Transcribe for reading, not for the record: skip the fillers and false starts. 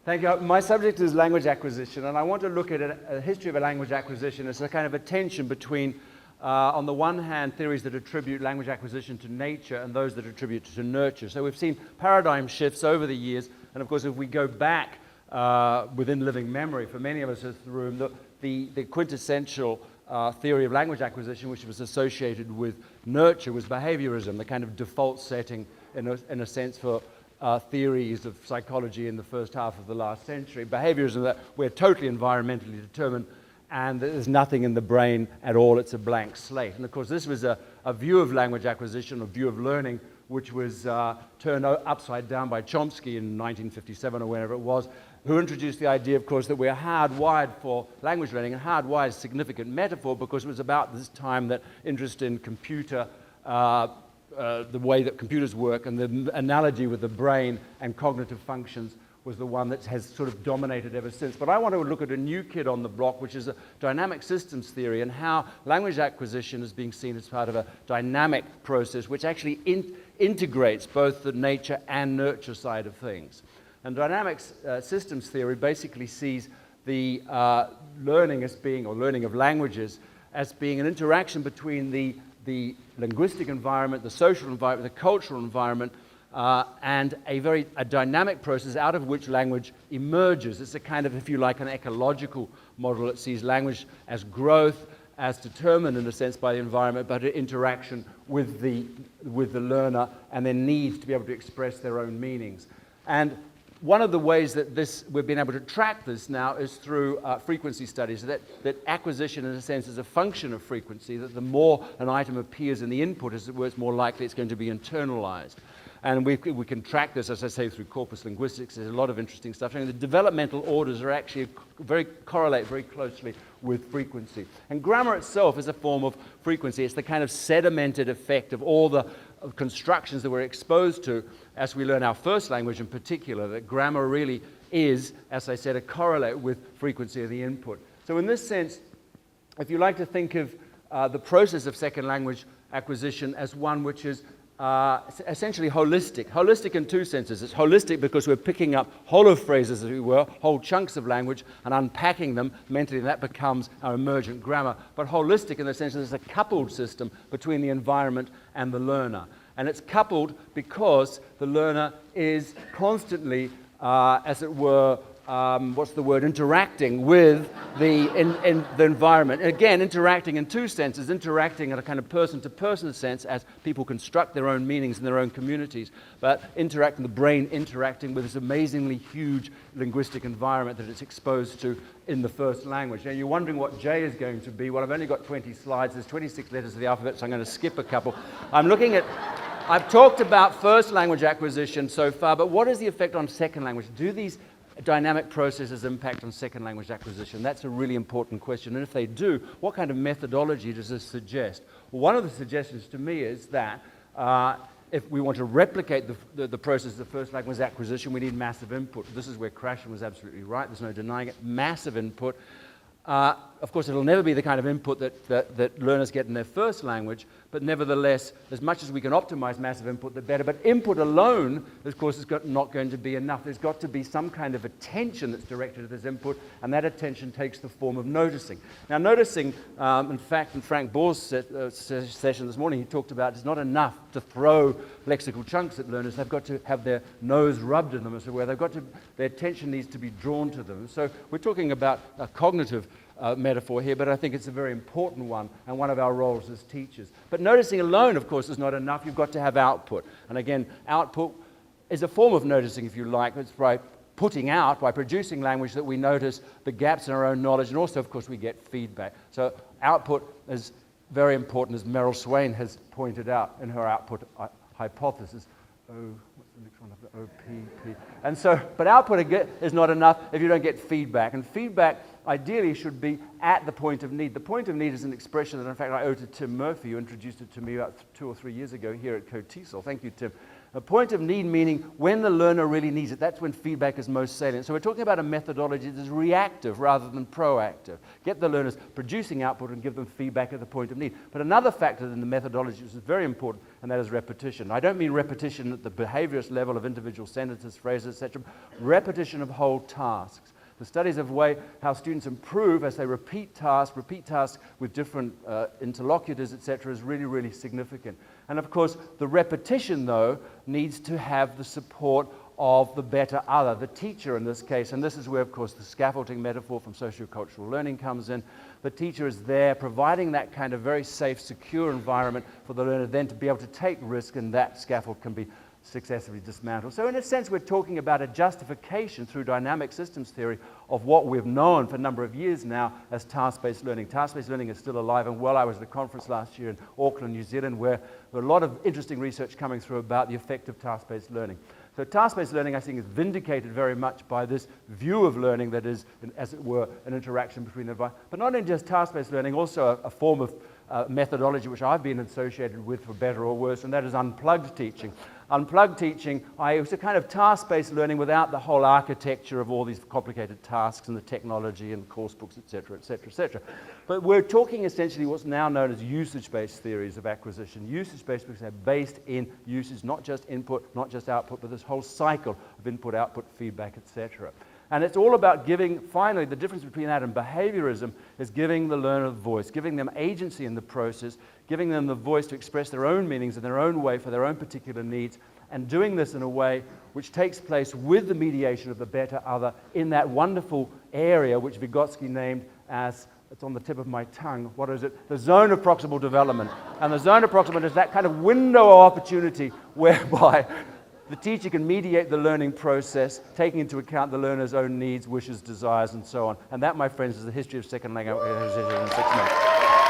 Thank you. My subject is language acquisition, and I want to look at a history of a language acquisition as a kind of a tension between, on the one hand, theories that attribute language acquisition to nature and those that attribute it to nurture. So we've seen paradigm shifts over the years, and of course, if we go back within living memory, for many of us in the room, the quintessential theory of language acquisition, which was associated with nurture, was behaviorism, the kind of default setting, in a sense, for theories of psychology in the first half of the last century. Behaviorism, that we're totally environmentally determined and there's nothing in the brain at all, it's a blank slate. And of course, this was a view of language acquisition, a view of learning, which was turned upside down by Chomsky in 1957 or whenever it was, who introduced the idea, of course, that we're hardwired for language learning, and hardwired is a significant metaphor because it was about this time that interest in computer, the way that computers work, and the analogy with the brain and cognitive functions was the one that has sort of dominated ever since. But I want to look at a new kid on the block, which is a dynamic systems theory, and how language acquisition is being seen as part of a dynamic process which actually integrates both the nature and nurture side of things. And dynamic systems theory basically sees the learning as being, or learning of languages, as being an interaction between the linguistic environment, the social environment, the cultural environment, and a dynamic process out of which language emerges. It's a kind of, if you like, an ecological model that sees language as growth, as determined in a sense by the environment, but an interaction with the learner and their needs to be able to express their own meanings. And one of the ways that we've been able to track this now is through frequency studies, that acquisition in a sense is a function of frequency, that the more an item appears in the input, as it were, it's more likely it's going to be internalized. And we can track this, as I say, through corpus linguistics. There's a lot of interesting stuff. And the developmental orders are actually correlate very closely with frequency. And grammar itself is a form of frequency. It's the kind of sedimented effect of all the constructions that we're exposed to as we learn our first language in particular, that grammar really is, as I said, a correlate with frequency of the input. So in this sense, if you like to think of the process of second language acquisition as one which is essentially holistic. Holistic in two senses. It's holistic because we're picking up hollow phrases, as it were, whole chunks of language, and unpacking them mentally, and that becomes our emergent grammar. But holistic in the sense that it's a coupled system between the environment and the learner. And it's coupled because the learner is constantly, as it were, interacting with the environment. Again, interacting in two senses, interacting in a kind of person-to-person sense as people construct their own meanings in their own communities, but the brain interacting with this amazingly huge linguistic environment that it's exposed to in the first language. Now, you're wondering what J is going to be. Well, I've only got 20 slides. There's 26 letters of the alphabet, so I'm going to skip a couple. I've talked about first language acquisition so far, but what is the effect on second language? Do these dynamic processes impact on second language acquisition? That's a really important question. And if they do, what kind of methodology does this suggest? Well, one of the suggestions to me is that if we want to replicate the process of first language acquisition, we need massive input. This is where Krashen was absolutely right. There's no denying it. Massive input. Of course, it'll never be the kind of input that learners get in their first language, but nevertheless, as much as we can optimize massive input, the better. But input alone, of course, is not going to be enough. There's got to be some kind of attention that's directed at this input, and that attention takes the form of noticing. Now, noticing, in fact, in Frank Bohr's session this morning, he talked about it's not enough to throw lexical chunks at learners. They've got to have their nose rubbed in them, as it were. Their attention needs to be drawn to them. So we're talking about a cognitive metaphor here, but I think it's a very important one and one of our roles as teachers. But noticing alone, of course, is not enough. You've got to have output. And again, output is a form of noticing, if you like. It's by putting out, by producing language that we notice the gaps in our own knowledge, and also, of course, we get feedback. So output is very important, as Meryl Swain has pointed out in her output hypothesis. What's the next one? OPP. And so, but output is not enough if you don't get feedback. And feedback ideally should be at the point of need. The point of need is an expression that, in fact, I owe to Tim Murphy, who introduced it to me about 2 or 3 years ago here at KOTESOL. Thank you, Tim. A point of need meaning when the learner really needs it. That's when feedback is most salient. So we're talking about a methodology that is reactive rather than proactive. Get the learners producing output and give them feedback at the point of need. But another factor in the methodology which is very important, and that is repetition. I don't mean repetition at the behaviorist level of individual sentences, phrases, etc. Repetition of whole tasks. The studies of how students improve as they repeat tasks with different interlocutors, etc., is really, really significant. And of course, the repetition, though, needs to have the support of the better other, the teacher in this case. And this is where, of course, the scaffolding metaphor from sociocultural learning comes in. The teacher is there providing that kind of very safe, secure environment for the learner then to be able to take risk, and that scaffold can be successfully dismantled. So in a sense, we're talking about a justification through dynamic systems theory of what we've known for a number of years now as task-based learning. Task-based learning is still alive and well. I was at a conference last year in Auckland, New Zealand, where there were a lot of interesting research coming through about the effect of task-based learning. So task-based learning, I think, is vindicated very much by this view of learning that is, as it were, an interaction between the environment. But not only just task-based learning, also a form of methodology which I've been associated with for better or worse, and that is unplugged teaching. Unplugged teaching, it's a kind of task-based learning without the whole architecture of all these complicated tasks and the technology and course books, etc., etc., etc. But we're talking essentially what's now known as usage-based theories of acquisition. Usage-based because they're based in usage, not just input, not just output, but this whole cycle of input, output, feedback, etc. And it's all about giving, finally, the difference between that and behaviorism is giving the learner a voice, giving them agency in the process, giving them the voice to express their own meanings in their own way for their own particular needs, and doing this in a way which takes place with the mediation of the better other in that wonderful area which Vygotsky named as, it's on the tip of my tongue, what is it? The zone of proximal development. And the zone of proximal is that kind of window of opportunity whereby the teacher can mediate the learning process, taking into account the learner's own needs, wishes, desires, and so on. And that, my friends, is the history of second language acquisition in 6 months.